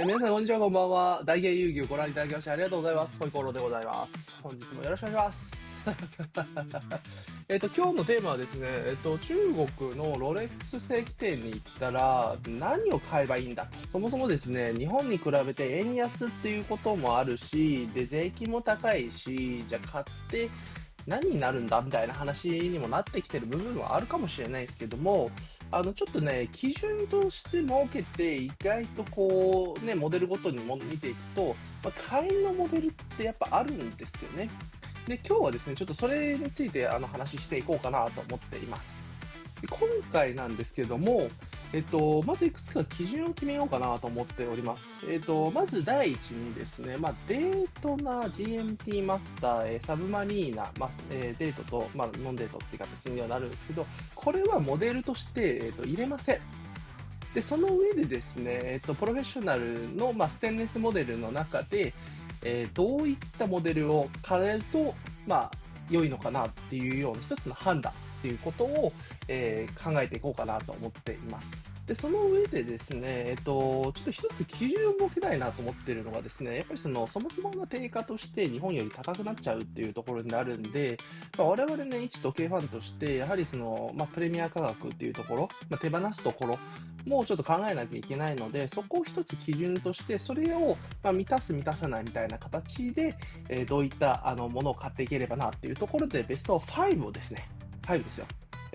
皆さん、こんにちは、こんばんは。大芸遊戯をご覧いただきましてありがとうございます。ホイコーローでございます。本日もよろしくお願いします。今日のテーマはですね、中国のロレックス正規店に行ったら何を買えばいいんだと。そもそもですね、日本に比べて円安っていうこともあるし、で、税金も高いし、じゃあ買って何になるんだみたいな話にもなってきてる部分はあるかもしれないですけども、ちょっとね、基準として設けて、意外とこう、ね、モデルごとにも見ていくと、買いのモデルってやっぱあるんですよね。で、今日はですね、ちょっとそれについて話していこうかなと思っています。で今回なんですけども、まずいくつか基準を決めようかなと思っております。まず第一にですね、デートな GMT マスター、サブマリーナ、デートと、ノンデートっていう形にはなるんですけど、これはモデルとして、入れません。で、その上でですね、プロフェッショナルの、ステンレスモデルの中で、どういったモデルを変えると、良いのかなっていうような一つの判断っていうことを、考えていこうかなと思っています。で、その上でですね、ちょっと一つ基準を設けたいなと思っているのがですね、やっぱりそもそもの定価として日本より高くなっちゃうっていうところになるんで、我々ね、一時計ファンとして、やはりプレミア価格っていうところ、手放すところ、もうちょっと考えなきゃいけないので、そこを一つ基準として、それを、満たす満たさないみたいな形で、どういったものを買っていければなっていうところで、ベスト5をですね、5ですよ、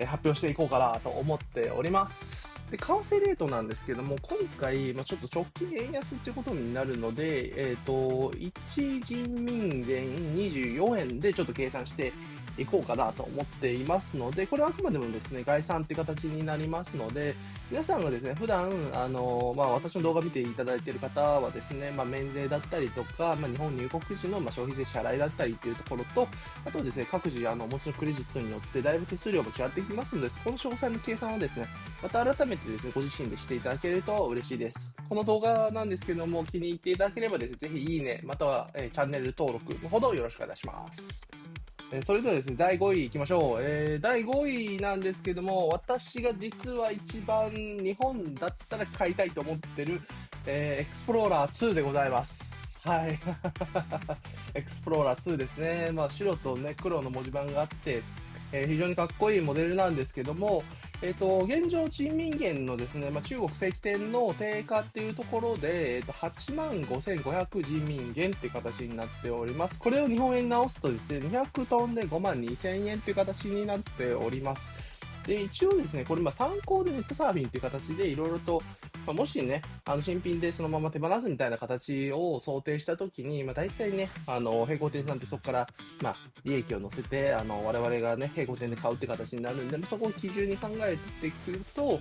発表していこうかなと思っております。で、為替レートなんですけども、今回、ちょっと直近円安っていうことになるので、1人民元24円でちょっと計算していこうかなと思っていますので、これはあくまでもですね、概算っていう形になりますので、皆さんがですね、普段、私の動画見ていただいている方はですね、免税だったりとか、日本入国時の消費税支払いだったりっていうところと、あとはですね、各自、もちろんクレジットによってだいぶ手数料も違ってきますので、この詳細の計算はですね、また改めてですね、ご自身でしていただけると嬉しいです。この動画なんですけども、気に入っていただければですね、ぜひいいね、または、チャンネル登録のほどよろしくお願いします。それではですね、第5位いきましょう。第5位なんですけども、私が実は一番日本だったら買いたいと思ってる、エクスプローラー2でございます。はい。エクスプローラー2ですね。白とね、黒の文字盤があって、非常にかっこいいモデルなんですけども、現状人民元のですね、中国正規店の定価っていうところで、85,500人民元っていう形になっております。これを日本円に直すとですね、200トンで52,000円っていう形になっております。で、一応ですね、これ参考でネットサーフィンっていう形でいろいろと、もしね、新品でそのまま手放すみたいな形を想定したときに、大体ね、並行店さんってそこから、利益を乗せて、我々がね、並行店で買うって形になるんで、そこを基準に考えていくと、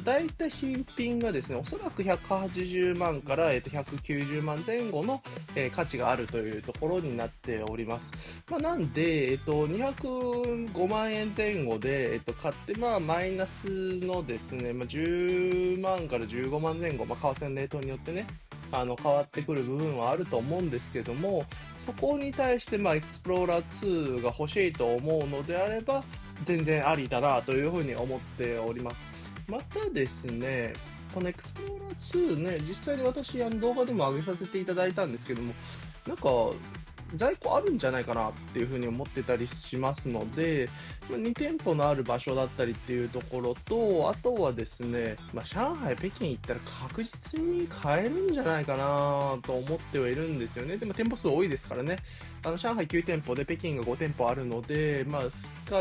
大体新品がですね、おそらく180万から、190万前後の、価値があるというところになっております。なんで、205万円前後で、買って、マイナスのですね、10万から15万前後、為替のレートによってね、変わってくる部分はあると思うんですけども、そこに対して、エクスプローラー2が欲しいと思うのであれば、全然ありだなというふうに思っております。またですね、このエクスプローラー2ね、実際に私、動画でも上げさせていただいたんですけども、なんか、在庫あるんじゃないかなっていうふうに思ってたりしますので、2店舗のある場所だったりっていうところと、あとはですね、上海、北京行ったら確実に買えるんじゃないかなと思ってはいるんですよね。でも店舗数多いですからね。上海9店舗で北京が5店舗あるので、2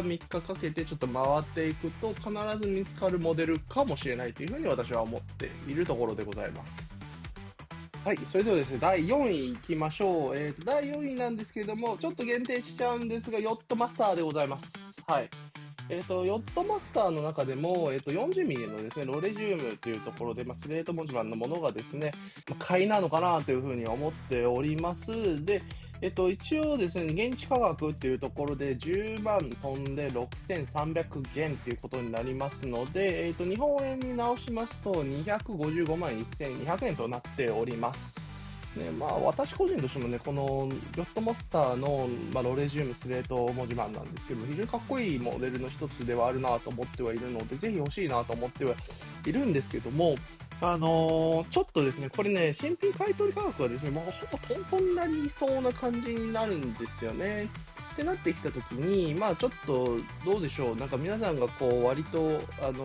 日3日かけてちょっと回っていくと必ず見つかるモデルかもしれないというふうに私は思っているところでございます。はい、それではですね、第4位いきましょう。第4位なんですけれども、ちょっと限定しちゃうんですが、ヨットマスターでございます。はい。ヨットマスターの中でも、40ミリのですね、ロレジウムというところで、スレート文字盤のものがですね、買いなのかなというふうに思っております。で、一応ですね、現地価格っていうところで10万飛んで6300元っていうことになりますので、日本円に直しますと255万1200円となっております。ね、私個人としてもね、このヨットマスターの、ロレジウムスレート文字盤なんですけども、非常にかっこいいモデルの一つではあるなと思ってはいるので、ぜひ欲しいなと思ってはいるんですけども、ちょっとですね、これね、新品買取価格はですね、もうほぼトントンになりそうな感じになるんですよね。ってなってきたときに、まあちょっと、どうでしょう。なんか皆さんがこう、割と、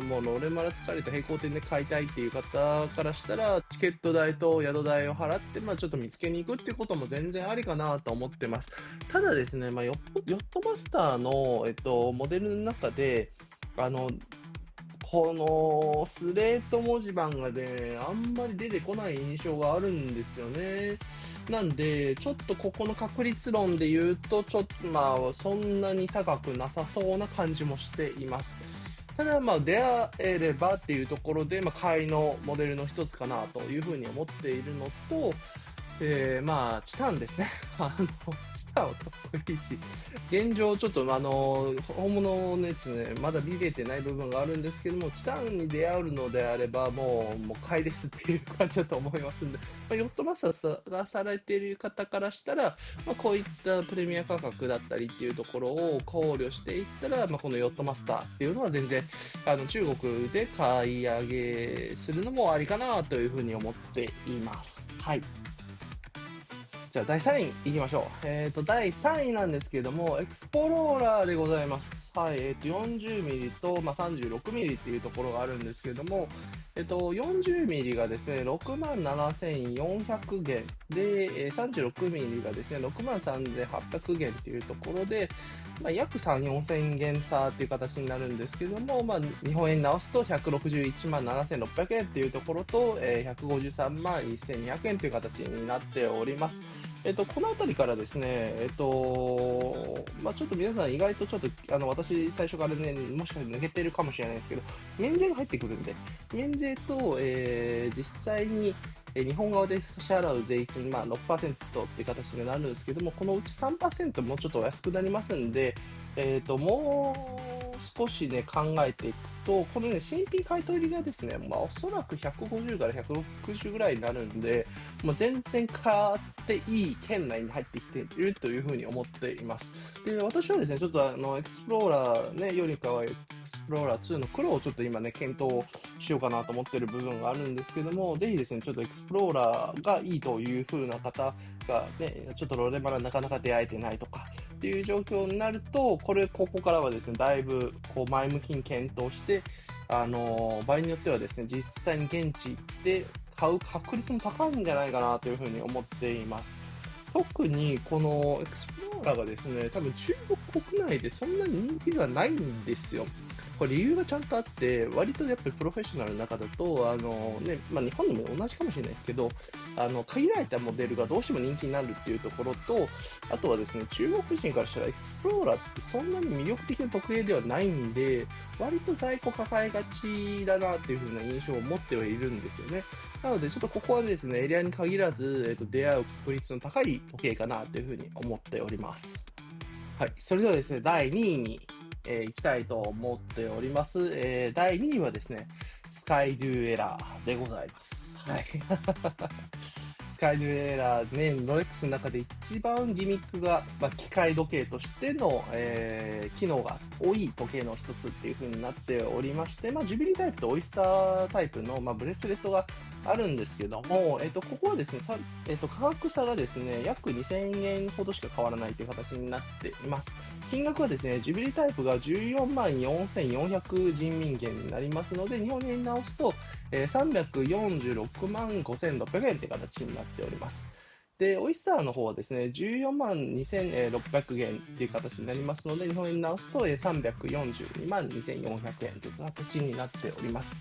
もう、ロレマラ疲れた平行店で買いたいっていう方からしたら、チケット代と宿代を払って、まあちょっと見つけに行くっていうことも全然ありかなと思ってます。ただですね、まあヨットマスターの、モデルの中で、あの、このスレート文字盤がね、あんまり出てこない印象があるんですよね。なんで、ちょっとここの確率論で言うと、ちょっとまあ、そんなに高くなさそうな感じもしています。ただまあ、出会えればっていうところで、まあ、買いのモデルの一つかなというふうに思っているのと、まあ、チタンですね。チタンはかっこいいし、現状ちょっと本物のやつね、まだ見れてない部分があるんですけども、チタンに出会うのであれば、もう買いですっていう感じだと思いますんで、まあ、ヨットマスターがされている方からしたら、まあ、こういったプレミア価格だったりっていうところを考慮していったら、まあ、このヨットマスターっていうのは全然、中国で買い上げするのもありかなというふうに思っています。はい。じゃあ第3位いきましょう。第3位なんですけれども、エクスプローラーでございます。はい。40ミリと、まあ、36ミリっていうところがあるんですけれども、40ミリがですね、67,400元で、36ミリがですね、63,800元っていうところで、まあ、約3、4000元差っていう形になるんですけれども、まあ、日本円に直すと161万7600円っていうところと、153万1200円という形になっております。この辺りからですね、まあ、ちょっと皆さん意外とちょっと、私最初からね、もしかして抜けてるかもしれないですけど、免税が入ってくるんで、免税と、実際に、日本側で支払う税金、まあ、6%っていう形になるんですけども、このうち3%もうちょっとお安くなりますんで、もう少しね、考えていくと、このね、新品買い取りがですね、まあ、おそらく150から160ぐらいになるんで、もう全然買っていい圏内に入ってきているというふうに思っています。で、私はですね、ちょっとエクスプローラーね、よりかはエクスプローラー2の黒をちょっと今ね、検討しようかなと思ってる部分があるんですけども、ぜひですね、ちょっとエクスプローラーがいいという風な方がね、ちょっとロレマラなかなか出会えてないとかっていう状況になると、ここからはですね、だいぶこう前向きに検討して、場合によってはですね、実際に現地で買う確率も高いんじゃないかなというふうに思っています。特にこのエクスプローラーがですね、多分中国国内でそんなに人気がないんですよ。これ理由がちゃんとあって、割とやっぱりプロフェッショナルの中だと、まあ、日本でも同じかもしれないですけど、限られたモデルがどうしても人気になるっていうところと、あとはですね、中国人からしたらエクスプローラーってそんなに魅力的な時計ではないんで、割と在庫抱えがちだなっていう風な印象を持ってはいるんですよね。なので、ちょっとここはですね、エリアに限らず、出会う確率の高い時計かなという風に思っております。はい。それではですね、第2位に、行きたいと思っております。第2位はですね、スカイデュエラーでございます。はい。スカイデュエラーね、ロレックスの中で一番ギミックが、まあ、機械時計としての、機能が多い時計の一つっていう風になっておりまして、まあ、ジュビリータイプとオイスタータイプの、まあ、ブレスレットがあるんですけども、ここはですね、価格差がですね、約2000円ほどしか変わらないという形になっています。金額はですね、ジュビリータイプが14万4400人民元になりますので、日本円に直すと、346万5600円という形になっております。で、オイスターの方はですね、14万2600元っていう形になりますので、日本円に直すと342万2400円という形になっております。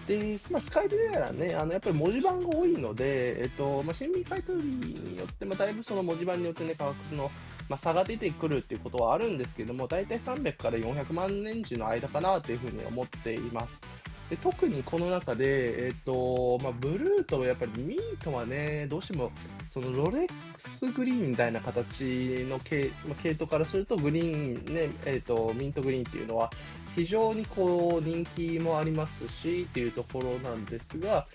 で、まあ、スカイデュエラーね、やっぱり文字盤が多いので、まあ、新品買取によって、まあ、だいぶその文字盤によってね、価格の、まあ、差が出てくるっていうことはあるんですけども、だいたい300から400万年時の間かなというふうに思っています。で、特にこの中で、まあ、ブルーとやっぱりミントはね、どうしても、そのロレックスグリーンみたいな形のまあ、系統からすると、グリーンね、ミントグリーンっていうのは、非常にこう人気もありますしっていうところなんですが、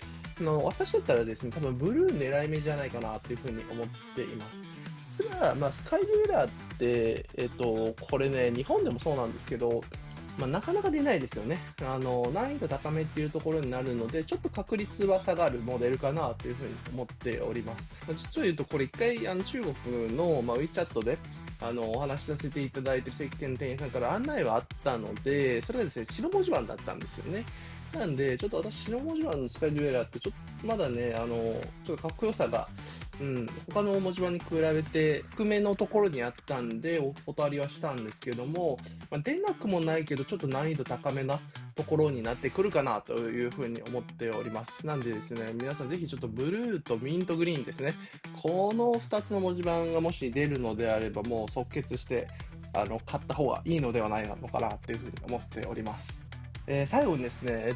私だったらですね、多分ブルー狙い目じゃないかなっていうふうに思っています。ただ、まあ、スカイデュエラーって、これね、日本でもそうなんですけど、なかなか出ないですよね。難易度高めっていうところになるので、ちょっと確率は下がるモデルかなというふうに思っております。実を言うと、これ一回、中国の、WeChat で、お話しさせていただいてる石鹸店員さんから案内はあったので、それがですね、白文字盤だったんですよね。なんで、ちょっと私、白文字盤のスカイデュエラーって、ちょっとまだね、ちょっとかっこよさが、他の文字盤に比べて低めのところにあったんで、お断りはしたんですけども、出なくもないけど、ちょっと難易度高めなところになってくるかなというふうに思っております。なんでですね、皆さんぜひちょっとブルーとミントグリーンですね。この2つの文字盤がもし出るのであれば、もう即決して、買った方がいいのではないのかなというふうに思っております。最後にですね、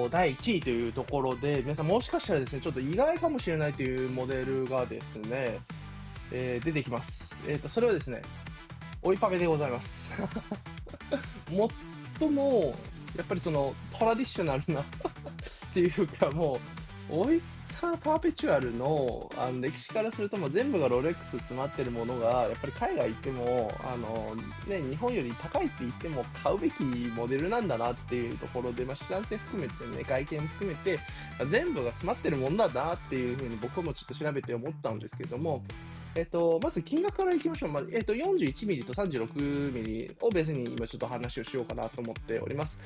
第1位というところで、皆さんもしかしたらですね、ちょっと意外かもしれないというモデルがですね、出てきます。それはですね、追いパフェでございます。最も、やっぱりそのトラディショナルなっていうかもう、オイスターパーペチュアルの歴史からするともう全部がロレックス詰まってるものが、やっぱり海外行っても、日本より高いって言っても買うべきモデルなんだなっていうところで、資産性含めてね、外見も含めて、全部が詰まってるもんだなっていうふうに僕もちょっと調べて思ったんですけども、まず金額からいきましょう。41ミリと36ミリをベースに今ちょっと話をしようかなと思っております。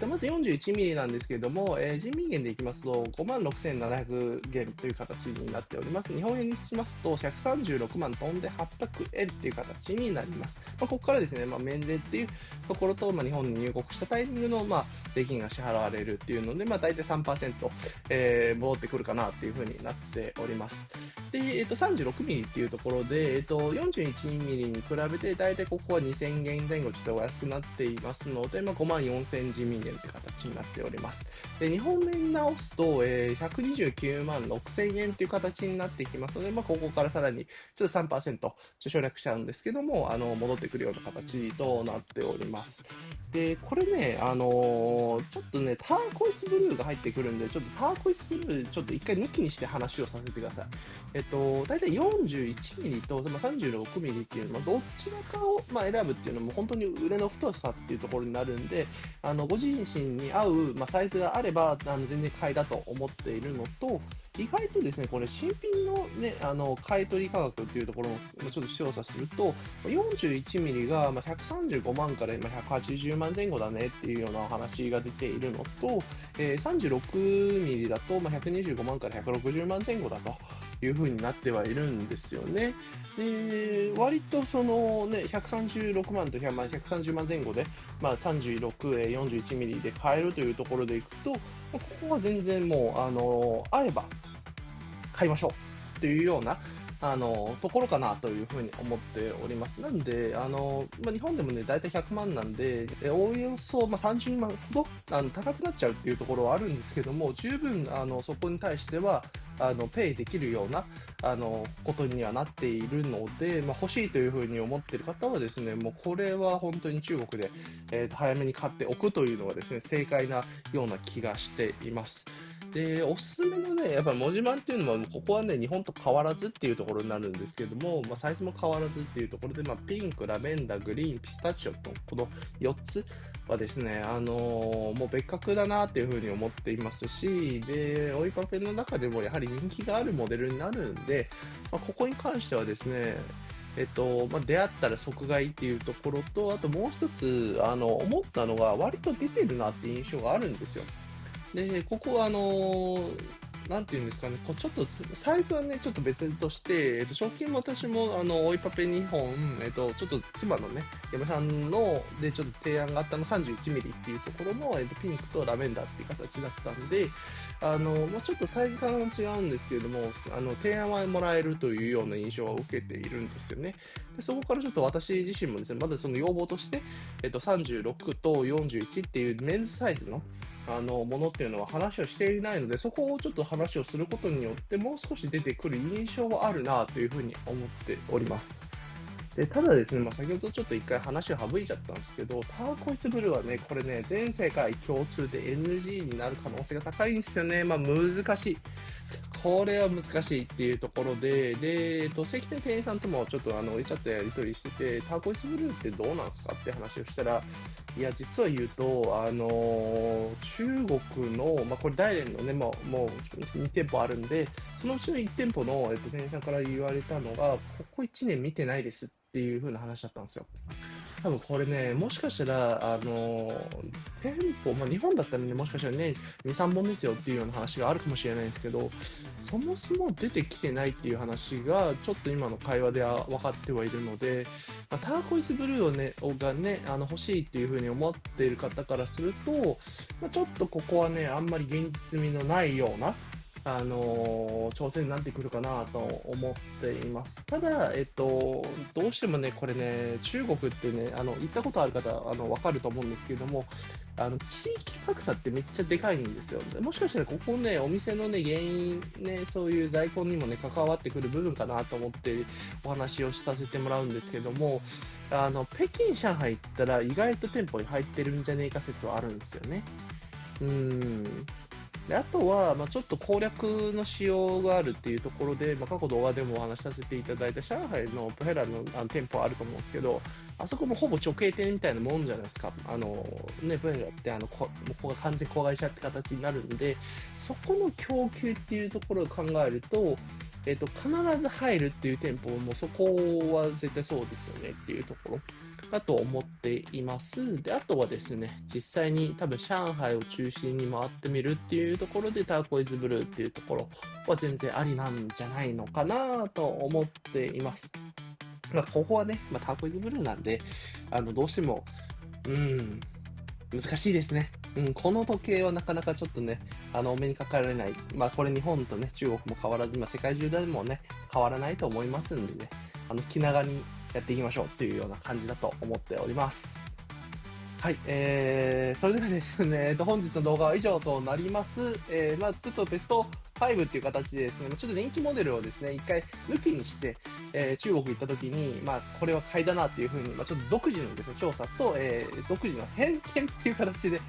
まず41ミリなんですけれども、人民元でいきますと56,700元という形になっております。日本円にしますと136万飛んで800円という形になります。ここからですね、免税っていうところと、日本に入国したタイミングの、税金が支払われるっていうので、大体3%、戻ってくるかなっていうふうになっております。で、36ミリっていうところで、41ミリに比べて、だいたいここは2000元前後ちょっとお安くなっていますので、54,000人民元という形になっております。で、日本円に直すと、129万6000円という形になってきますので、ここからさらにちょっと3%省略しちゃうんですけども、戻ってくるような形となっております。で、これね、ちょっとね、ターコイスブルーが入ってくるんで、ちょっとターコイスブルー、ちょっと一回抜きにして話をさせてください。大体41ミリと、36ミリっていうのは、どちらかを、選ぶっていうのも本当に腕の太さっていうところになるんで、ご自身に合う、サイズがあれば、全然買いだと思っているのと、意外とですね、これ新品のね、買い取り価格っていうところもちょっと調査すると、41ミリが135万から今180万前後だねっていうようなお話が出ているのと、36ミリだと125万から160万前後だという風になってはいるんですよね。で、割とそのね、136万と130万前後で、36、41ミリで買えるというところでいくと、ここは全然もう、合えば買いましょうというような、ところかなというふうに思っております。なんで、日本でもね、だいたい100万なんで、おおよそ、30万ほど、高くなっちゃうっていうところはあるんですけども、十分、そこに対しては、ペイできるような、ことにはなっているので、欲しいというふうに思っている方はですね、もうこれは本当に中国で、早めに買っておくというのがですね、正解なような気がしています。で、おすすめのね、やっぱ文字盤っていうのは、ここはね、日本と変わらずっていうところになるんですけども、サイズも変わらずっていうところで、ピンク、ラベンダー、グリーン、ピスタチオと、この4つはですね、もう別格だなっていうふうに思っていますし、で、オイパフェの中でもやはり人気があるモデルになるんで、ここに関してはですね、出会ったら即買いっていうところと、あともう一つ、思ったのが、割と出てるなっていう印象があるんですよ。で、ここはなんていうんですかね、ちょっとサイズはね、ちょっと別として、食品も私もオイパペ2本、ちょっと妻のね、嫁さんのでちょっと提案があったの31ミリっていうところの、ピンクとラベンダーっていう形だったんで、ちょっとサイズ感は違うんですけれども、提案はもらえるというような印象を受けているんですよね。で、そこからちょっと私自身もですね、まだその要望として、36と41っていうメンズサイズのものっていうのは話をしていないので、そこをちょっと話をすることによって、もう少し出てくる印象はあるなというふうに思っております。で、ただですね、先ほどちょっと一回話を省いちゃったんですけど、ターコイスブルーはね、これね、全世界共通で NG になる可能性が高いんですよね。難しい。これは難しいっていうところで、正規店店員さんともちょっとチャットやり取りしてて、ターコイスブルーってどうなんすかって話をしたら、いや、実は言うと、中国の、これ大連のね、もう2店舗あるんで、そのうちの1店舗の、店員さんから言われたのが、ここ1年見てないですっていう風な話だったんですよ。多分これね、もしかしたら、店舗、日本だったらね、もしかしたらね、2、3本ですよっていうような話があるかもしれないんですけど、そもそも出てきてないっていう話が、ちょっと今の会話では分かってはいるので、ターコイスブルーをね、がね、欲しいっていうふうに思っている方からすると、ちょっとここはね、あんまり現実味のないような、挑戦になってくるかなと思っています。ただ、どうしてもね、これね、中国ってね、行ったことある方、わかると思うんですけども、地域格差ってめっちゃでかいんですよ。もしかしたらここね、お店のね、原因ね、そういう在庫にもね、関わってくる部分かなと思ってお話をさせてもらうんですけども、北京、上海行ったら意外と店舗に入ってるんじゃねえか説はあるんですよね。うーん。で、あとは、ちょっと攻略の仕様があるっていうところで、過去動画でもお話しさせていただいた上海のプヘラの、店舗あると思うんですけど、あそこもほぼ直営店みたいなもんじゃないですか。プヘラってもうここが完全子会社って形になるんで、そこの供給っていうところを考えると、必ず入るっていう店舗もそこは絶対そうですよねっていうところだと思っています。で、あとはですね、実際に多分上海を中心に回ってみるっていうところでターコイズブルーっていうところは全然ありなんじゃないのかなと思っています。ここはね、ターコイズブルーなんで、どうしても、難しいですね。この時計はなかなかちょっとね、お目にかかられない。これ日本とね、中国も変わらず、世界中でもね、変わらないと思いますんでね、気長にやっていきましょうっていうような感じだと思っております。はい、それではですね、本日の動画は以上となります。ちょっとベスト5っていう形でですね、ちょっと人気モデルをですね、一回抜きにして、中国行った時に、これは買いだなっていうふうに、ちょっと独自のですね、調査と、独自の偏見っていう形で、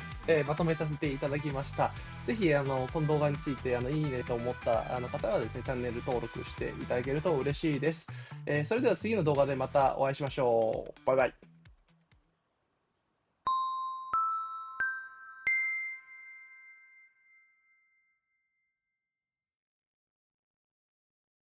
まとめさせていただきました。ぜひ、この動画について、いいねと思った方はですね、チャンネル登録していただけると嬉しいです。それでは次の動画でまたお会いしましょう。バイバイ。